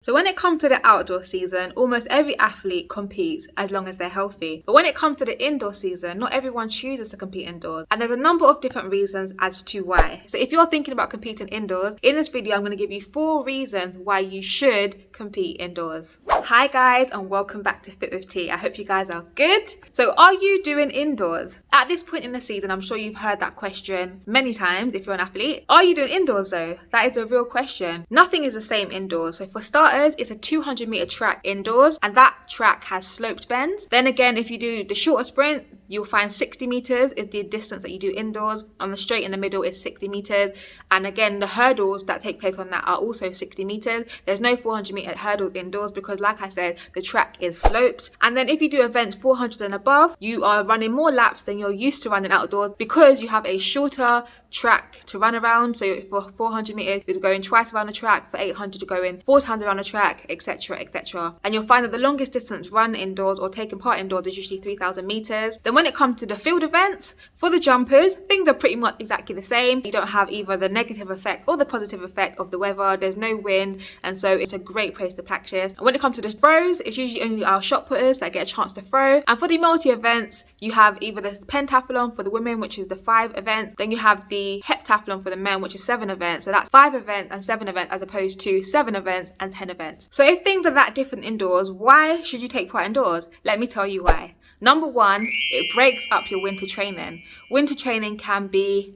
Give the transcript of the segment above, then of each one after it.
So when it comes to the outdoor season, almost every athlete competes as long as they're healthy. But when it comes to the indoor season, not everyone chooses to compete indoors. And there's a number of different reasons as to why. So if you're thinking about competing indoors, in this video, I'm going to give you 4 reasons why you should compete indoors. Hi guys, and welcome back to Fit with T. I hope you guys are good. So are you doing indoors? At this point in the season, I'm sure you've heard that question many times if you're an athlete. Are you doing indoors though? That is a real question. Nothing is the same indoors. So for starters, it's a 200-meter track indoors, and that track has sloped bends. Then again, if you do the shorter sprint, you'll find 60 meters is the distance that you do indoors. On the straight in the middle is 60 meters. And again, the hurdles that take place on that are also 60 meters. There's no 400-meter hurdles indoors because, like I said, the track is sloped. And then if you do events 400 and above, you are running more laps than you're used to running outdoors because you have a shorter track to run around. So for 400 meters, you're going twice around the track. For 800, you're going 4 times around the track, etc., etc. And you'll find that the longest distance run indoors or taken part indoors is usually 3,000 meters. Then when it comes to the field events, for the jumpers, things are pretty much exactly the same. You don't have either the negative effect or the positive effect of the weather. There's no wind, and so it's a great place to practice. And when it comes to the throws, it's usually only our shot putters that get a chance to throw. And for the multi events, you have either the pentathlon for the women, which is the 5 events. Then you have the heptathlon for the men, which is 7 events. So that's 5 events and 7 events as opposed to 7 events and 10 events. So if things are that different indoors, why should you take part indoors? Let me tell you why. Number 1, it breaks up your winter training. Winter training can be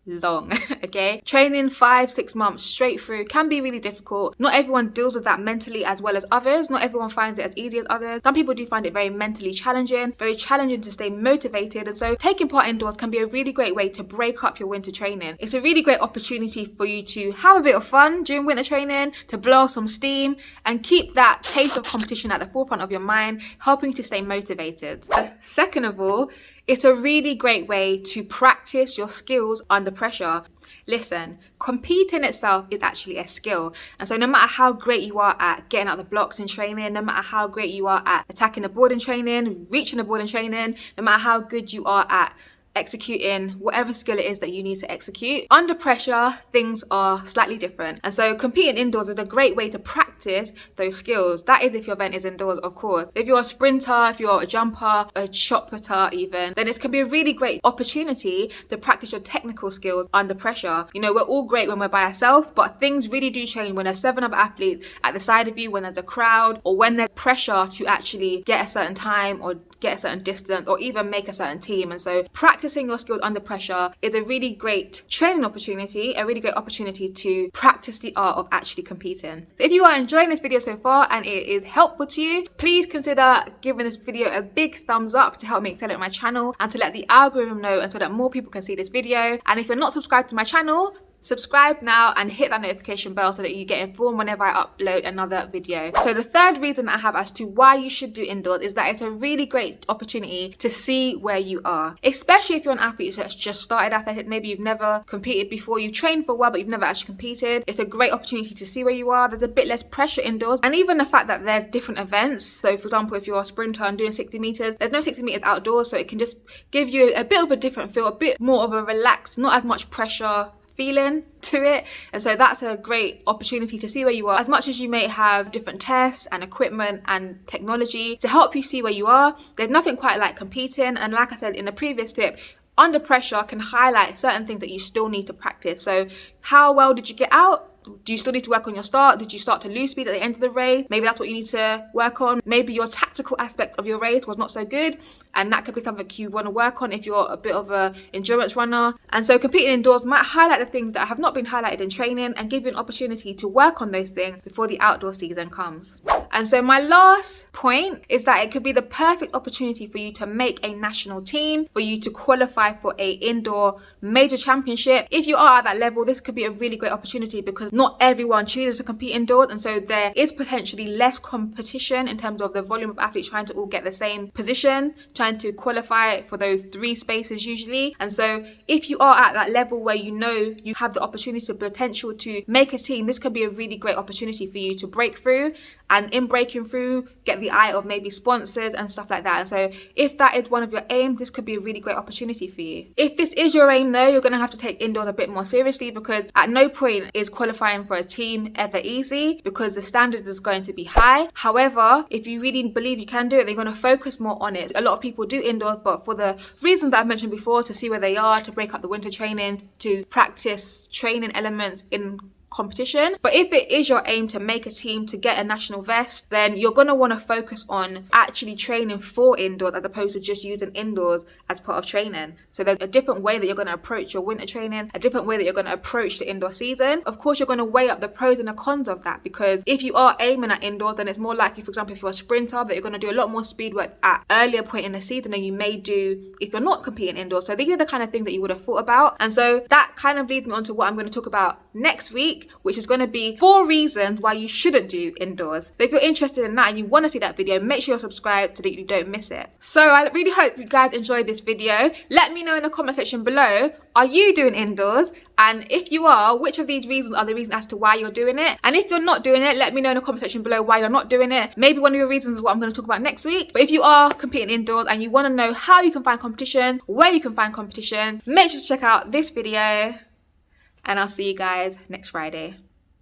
long, okay? Training 5-6 months straight through can be really difficult. Not everyone deals with that mentally as well as others. Not everyone finds it as easy as others. Some people do find it very mentally challenging, very challenging to stay motivated. And so taking part indoors can be a really great way to break up your winter training. It's a really great opportunity for you to have a bit of fun during winter training, to blow some steam and keep that taste of competition at the forefront of your mind, helping you to stay motivated. Second of all, it's a really great way to practice your skills under pressure. Listen, competing itself is actually a skill. And so no matter how great you are at getting out the blocks in training, no matter how great you are at attacking the board in training, reaching the board in training, no matter how good you are at executing whatever skill it is that you need to execute, under pressure, things are slightly different. And so competing indoors is a great way to practice those skills. That is if your event is indoors, of course. If you're a sprinter, if you're a jumper, a shot putter even, then it can be a really great opportunity to practice your technical skills under pressure. You know, we're all great when we're by ourselves, but things really do change when there's 7 other athletes at the side of you, when there's a crowd, or when there's pressure to actually get a certain time or get a certain distance or even make a certain team. And so practicing your skills under pressure is a really great training opportunity, a really great opportunity to practice the art of actually competing. So if you are enjoying this video so far and it is helpful to you, please consider giving this video a big thumbs up to help me accelerate my channel and to let the algorithm know, and so that more people can see this video. And if you're not subscribed to my channel, subscribe now and hit that notification bell so that you get informed whenever I upload another video. So the third reason I have as to why you should do indoors is that it's a really great opportunity to see where you are, especially if you're an athlete that's just started athletic. Maybe you've never competed before, you've trained for a while but you've never actually competed. It's a great opportunity to see where you are. There's a bit less pressure indoors, and even the fact that there's different events. So for example, if you're a sprinter and doing 60 meters, there's no 60 meters outdoors, so it can just give you a bit of a different feel, a bit more of a relaxed, not as much pressure feeling to it. And so that's a great opportunity to see where you are. As much as you may have different tests and equipment and technology to help you see where you are, there's nothing quite like competing. And like I said in the previous tip, under pressure can highlight certain things that you still need to practice. So how well did you get out? Do you still need to work on your start? Did you start to lose speed at the end of the race? Maybe that's what you need to work on. Maybe your tactical aspect of your race was not so good, and that could be something you want to work on if you're a bit of an endurance runner. And so competing indoors might highlight the things that have not been highlighted in training and give you an opportunity to work on those things before the outdoor season comes. And so my last point is that it could be the perfect opportunity for you to make a national team, for you to qualify for a indoor major championship. If you are at that level, this could be a really great opportunity because not everyone chooses to compete indoors, and so there is potentially less competition in terms of the volume of athletes trying to all get the same position, trying to qualify for those 3 spaces usually. And so if you are at that level where you know you have the opportunity, the potential to make a team, this could be a really great opportunity for you to break through and in breaking through, get the eye of maybe sponsors and stuff like that. And so if that is one of your aims, this could be a really great opportunity for you. If this is your aim though, you're going to have to take indoors a bit more seriously, because at no point is qualifying for a team ever easy, because the standard is going to be high. However, if you really believe you can do it, they're going to focus more on it. A lot of people do indoors, but for the reasons that I've mentioned before, to see where they are, to break up the winter training, to practice training elements in competition. But if it is your aim to make a team, to get a national vest, then you're going to want to focus on actually training for indoors as opposed to just using indoors as part of training. So there's a different way that you're going to approach your winter training, a different way that you're going to approach the indoor season. Of course, you're going to weigh up the pros and the cons of that, because if you are aiming at indoors, then it's more likely, for example, if you're a sprinter, that you're going to do a lot more speed work at earlier point in the season than you may do if you're not competing indoors. So these are the kind of things that you would have thought about. And so that kind of leads me on to what I'm going to talk about next week, which is going to be 4 reasons why you shouldn't do indoors. So if you're interested in that and you want to see that video, make sure you're subscribed so that you don't miss it. So I really hope you guys enjoyed this video. Let me know in the comment section below, are you doing indoors? And if you are, which of these reasons are the reason as to why you're doing it? And if you're not doing it, let me know in the comment section below why you're not doing it. Maybe one of your reasons is what I'm going to talk about next week. But if you are competing indoors and you want to know how you can find competition, where you can find competition, make sure to check out this video. And I'll see you guys next Friday.